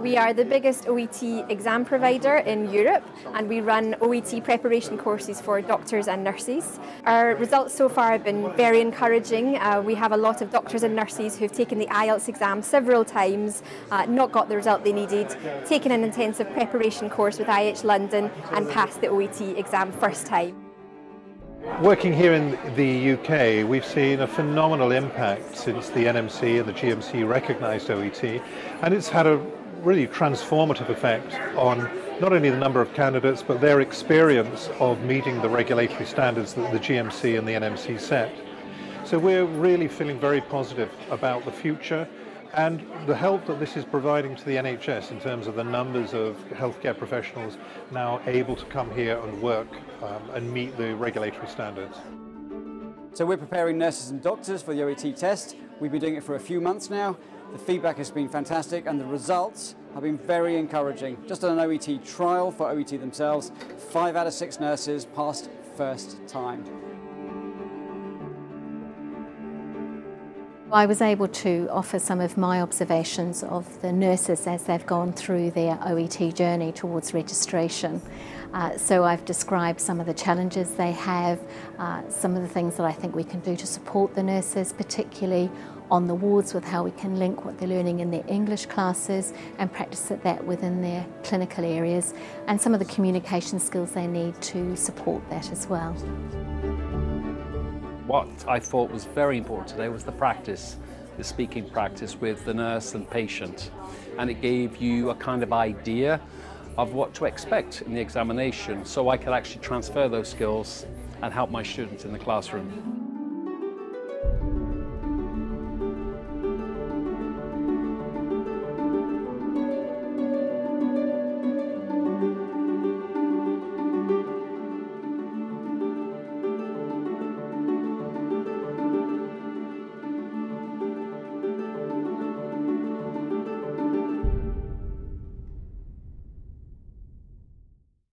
We are the biggest OET exam provider in Europe, and we run OET preparation courses for doctors and nurses. Our results so far have been very encouraging. We have a lot of doctors and nurses who've taken the IELTS exam several times, not got the result they needed, taken an intensive preparation course with IH London and passed the OET exam first time. Working here in the UK, we've seen a phenomenal impact since the NMC and the GMC recognised OET, and it's had a really transformative effect on not only the number of candidates but their experience of meeting the regulatory standards that the GMC and the NMC set. So we're really feeling very positive about the future and the help that this is providing to the NHS in terms of the numbers of healthcare professionals now able to come here and work and meet the regulatory standards. So we're preparing nurses and doctors for the OET test. We've been doing it for a few months now. The feedback has been fantastic and the results have been very encouraging. Just on an OET trial for OET themselves, 5 out of 6 nurses passed first time. I was able to offer some of my observations of the nurses as they've gone through their OET journey towards registration. So I've described some of the challenges they have, some of the things that I think we can do to support the nurses, particularly on the wards with how we can link what they're learning in their English classes and practice that within their clinical areas, and some of the communication skills they need to support that as well. What I thought was very important today was the practice, the speaking practice with the nurse and patient. And it gave you a kind of idea of what to expect in the examination, so I could actually transfer those skills and help my students in the classroom.